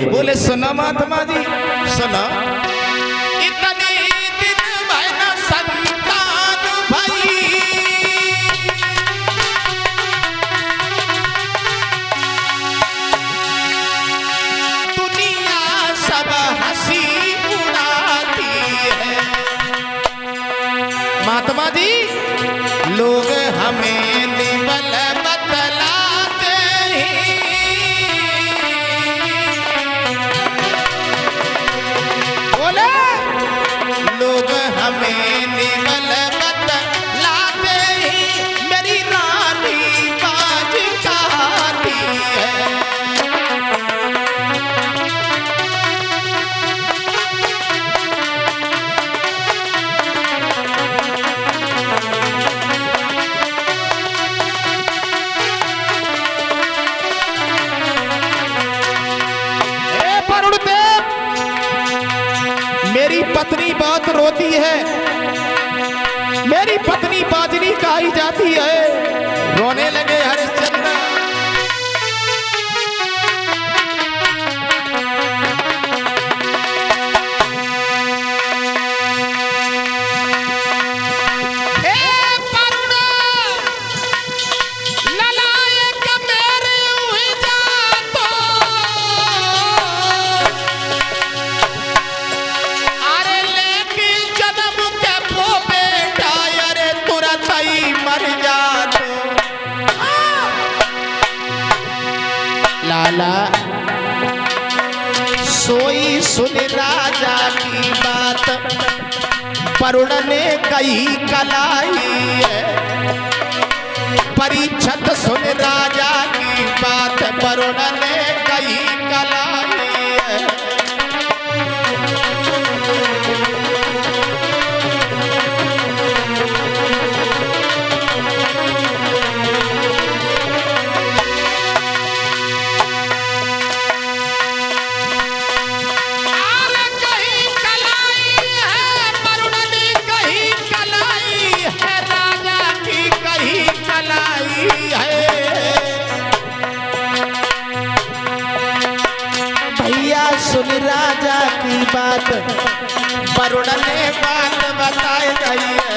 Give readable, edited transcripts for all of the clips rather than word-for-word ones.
बोले सुनो महात्मा जी सुनो, इतने दिन भाई ना संतान भाई, दुनिया सब हंसी उड़ाती है। महात्मा जी लोग हमें निबल बतलाते हैं, बोले लोग हमें निबल बतलाते हैं, मेरी रानी बाज कहती है। मेरी पत्नी बहुत रोती है, मेरी पत्नी बाजनी कही जाती है। रोने लगे हरिश्चंद्र। लाला सोई सुन राजा की बात, वरुण ने कही कलाई है। परीक्षित सुन राजा की बात, वरुण ने कही कलाई है। सुन राजा की बात, वरुण ने बात बताई गई है।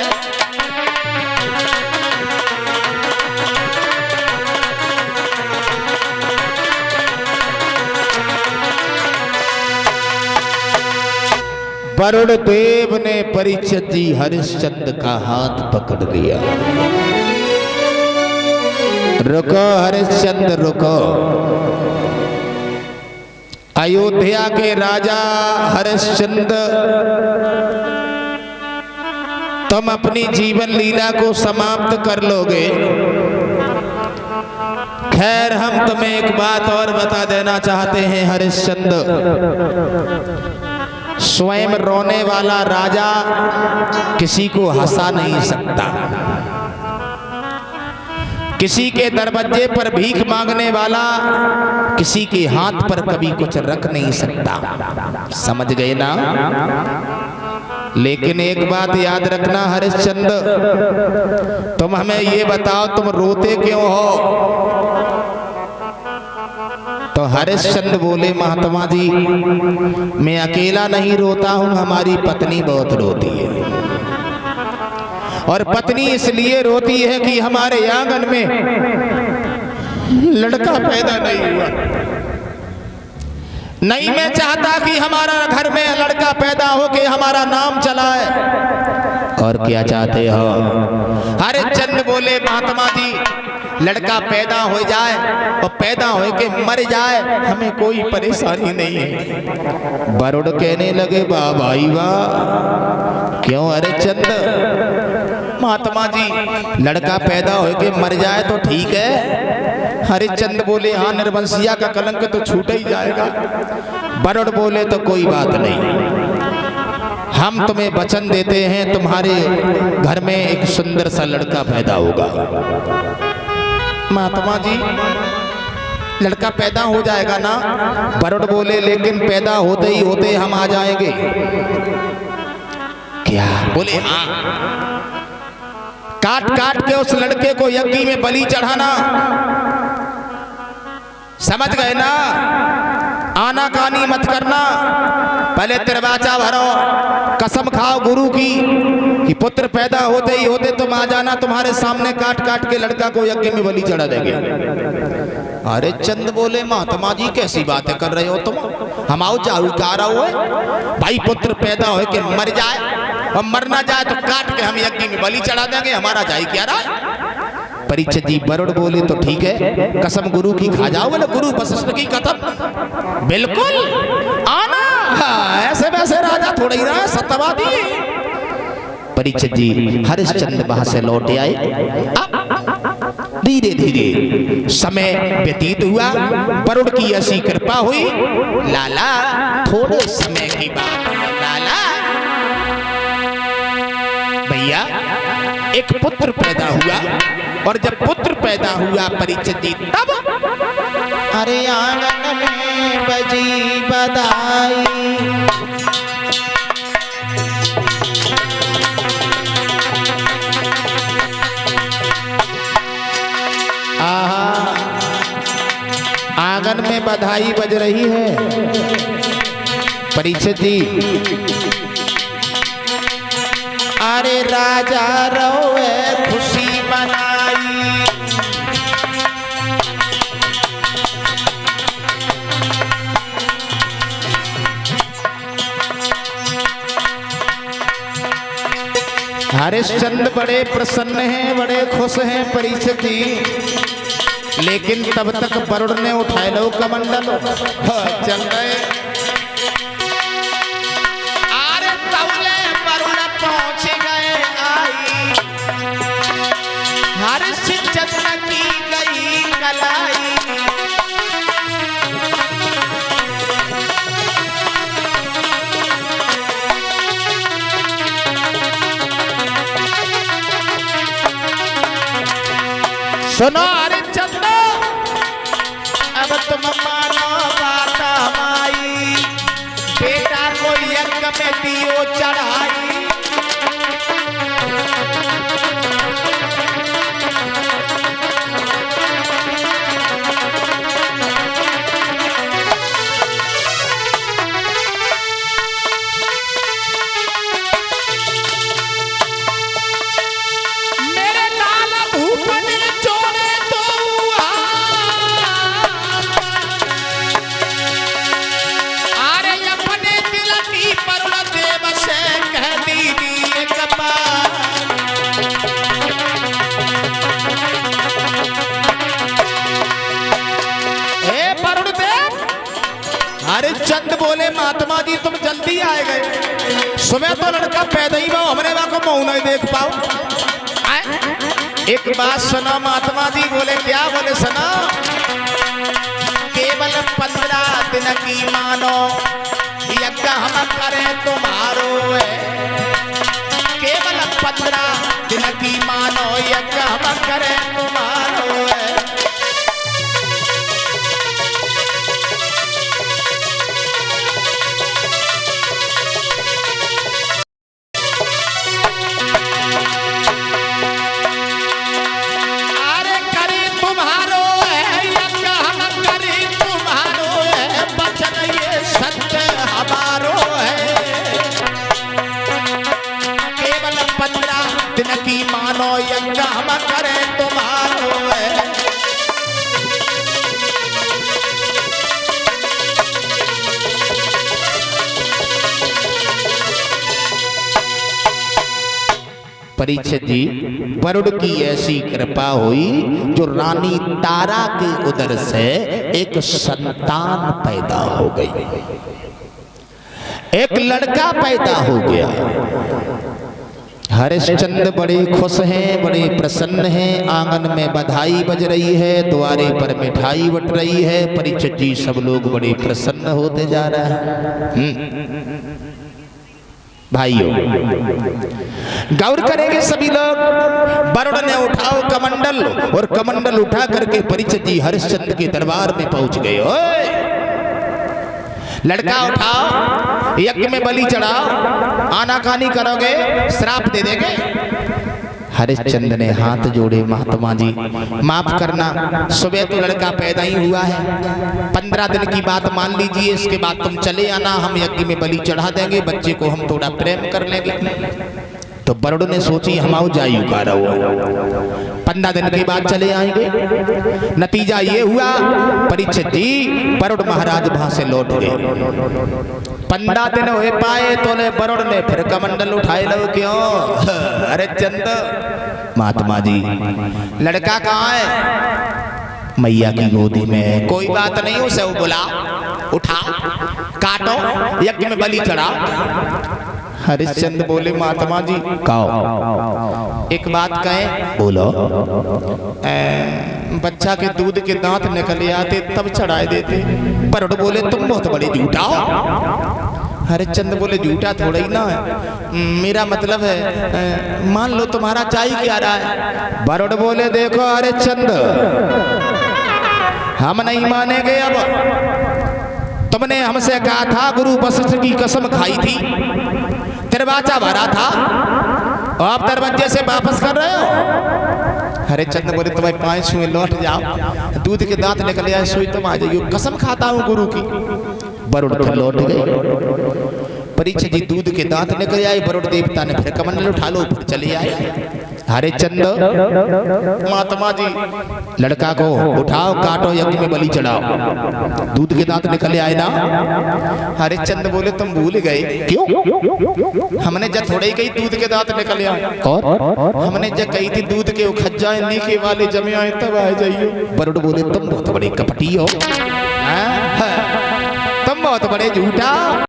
वरुण देव ने परीक्षित जी हरिश्चंद्र का हाथ पकड़ लिया। रुको हरिश्चंद्र रुको, अयोध्या के राजा हरिश्चंद्र, तुम अपनी जीवन लीला को समाप्त कर लोगे। खैर हम तुम्हें एक बात और बता देना चाहते हैं हरिश्चंद्र, स्वयं रोने वाला राजा किसी को हंसा नहीं सकता, किसी के दरवाजे पर भीख मांगने वाला किसी के हाथ पर कभी कुछ रख नहीं सकता। समझ गए ना? लेकिन एक बात याद रखना हरिश्चंद्र, तुम हमें ये बताओ तुम रोते क्यों हो? तो हरिश्चंद्र बोले महात्मा जी मैं अकेला नहीं रोता हूं, हमारी पत्नी बहुत रोती है। और पत्नी इसलिए रोती है कि हमारे आंगन में लड़का पैदा नहीं हुआ। नहीं मैं चाहता कि हमारा घर में लड़का पैदा हो के हमारा नाम चलाए। और क्या चाहते हो? हरिश्चंद्र बोले महात्मा जी लड़का पैदा हो जाए और पैदा हो के मर जाए हमें कोई परेशानी नहीं है। वरुण कहने लगे वाह भाई वाह, क्यों हरिश्चंद्र? महात्मा जी लड़का पैदा हो के मर जाए तो ठीक है। हरिश्चंद्र बोले हाँ निर्वंशिया का कलंक तो छूट ही जाएगा। वरुण बोले तो कोई बात नहीं, हम तुम्हें वचन देते हैं तुम्हारे घर में एक सुंदर सा लड़का पैदा होगा। महात्मा जी लड़का पैदा हो जाएगा ना? वरुण बोले लेकिन पैदा होते ही होते हम आ जाएंगे। क्या? बोले हाँ। काट काट के उस लड़के को यज्ञ में बलि चढ़ाना। समझ गए ना? आनाकानी मत करना, पहले तिरवाचा भरो, कसम खाओ गुरु की कि पुत्र पैदा होते ही होते तुम आ जाना, तुम्हारे सामने काट काट के लड़का को यज्ञ में बलि चढ़ा देंगे। अरे चंद बोले महात्मा जी कैसी बातें कर रहे हो तुम, हम आओ जाहूकार हुए भाई, पुत्र पैदा हो के मर जाए और मर ना जाए तो काट के हम यज्ञ में बलि चढ़ा देंगे, हमारा जाए क्या रहा। परीक्षित जी वरुण बोले तो ठीक है, कसम गुरु की खा जाओ। बोले गुरु वशिष्ठ की कसम बिल्कुल आना, ऐसे वैसे राजा थोड़ा ही रहा, सत्यवादी। परीक्षित जी हरिश्चंद्र वहां से लौटे आए। धीरे धीरे समय व्यतीत हुआ, वरुण की ऐसी कृपा हुई, लाला थोड़े समय की बात है लाला भैया, एक पुत्र पैदा हुआ, और जब पुत्र पैदा हुआ परीक्षित जी तब अरे आंगन में बजी बधाई, आंगन में बधाई बज रही है। परीक्षित जी अरे राजा रोए खुशी मनाई, हरिश्चंद्र बड़े प्रसन्न हैं, बड़े खुश हैं परीक्षित जी, लेकिन तब तक वरुण ने उठाए लो कमंडल, चल गए। अरे तौले वरुण पहुंच गए आई, हरिश्चंद्र की गई कलाई, सुनो हरिश्चंद्र अब तुम मानो बात हमारी, बेटा को यज्ञ में दियो चढ़ाई, चंद बोले महात्मा जी तुम जल्दी आए गए, सुबह तो लड़का पैदा ही हुआ, हमने वहां को मुंह नहीं देख पाओ। एक बात सुना महात्मा जी, बोले क्या? बोले सुना, केवल 15 दिन की मानो यज्ञ हम करें तुम्हारो है, केवल 15 दिन की मानो यज्ञ हम करें तुम्हारो है। की मानो यज्ञ हम करें तुम्हारो है। परीक्षित जी वरुण की ऐसी कृपा हुई जो रानी तारा के उदर से एक संतान पैदा हो गई, एक लड़का पैदा हो गया। हरिश्चंद्र बड़े खुश हैं, बड़े प्रसन्न हैं, आंगन में बधाई बज रही है, द्वारे पर मिठाई बट रही है। परीक्षित जी सब लोग बड़े प्रसन्न होते जा रहे हैं। भाइयों गौर करेंगे सभी लोग, वरुण ने उठाओ कमंडल और कमंडल उठा करके परीक्षित जी हरिश्चंद्र के दरबार में पहुंच गए। ओए लड़का उठाओ, यज्ञ में बलि चढ़ाओ, आनाकानी करोगे श्राप दे देंगे। हरिश्चंद्र ने हाथ जोड़े, महात्मा जी माफ करना, सुबह तो लड़का पैदा ही हुआ है, 15 दिन की बात मान लीजिए, इसके बाद तुम चले आना, हम यज्ञ में बलि चढ़ा देंगे, बच्चे को हम थोड़ा प्रेम कर लेंगे। तो वरुण ने सोची हम आओ जायु का रहो, 15 दिन के बाद चले आएंगे। नतीजा ये हुआ परीक्षित जी वरुण महाराज वहां से लौट गए। 15 दिन हुए पाए तो ले वरुण ने फिर कमंडल उठाए लो, क्यों? अरे चंद महात्मा जी लड़का कहाँ है? मैया की गोदी में। कोई बात नहीं, उसे बुला, उठा, काटो, यज्ञ में बलि चढ़ाओ। हरिश्चंद्र बोले महात्मा जी कहो, एक बात कहें? बोलो। बच्चा के दूध के दांत निकल आते तब चढ़ाए देते। वरुण बोले तुम बहुत बड़े झूठा हो। हरिश्चंद्र बोले झूठा थोड़ा ही ना है, मेरा मतलब है मान लो तुम्हारा चाहिए क्या रहा है। वरुण बोले देखो हरिश्चंद्र, हम नहीं मानेंगे। अब तुमने हमसे कहा था, गुरु वशिष्ठ की कसम खाई थी, दरवाजा भरा था, और आप दरवाजे से वापस कर रहे हो। हरिश्चंद्र बोले तुम्हारे पांच छुए लौट जाओ, दूध के दांत निकले आए सोई तुम आ जाइयो, कसम खाता हूँ गुरु की। वरुण फिर लौट गए। परीक्षित जी दूध के दांत निकल आए, वरुण देवता ने फिर कमंडल उठा लो, फिर चले आए। हरिश्चंद्र महात्मा जी लड़का को उठाओ, काटो, यज्ञ में बलि चढ़ाओ, दूध के दांत निकले आए ना। हरिश्चंद्र बोले तुम भूल गए। क्यों? हमने जब थोड़े ही कही दूध के दांत निकले आए, और हमने जब कही थी दूध के खज्जा नीचे वाले जमे आए तब आ जाइयो। वरुण बोले तुम बहुत बड़े कपटी हो, तुम बहुत बड़े झूठा।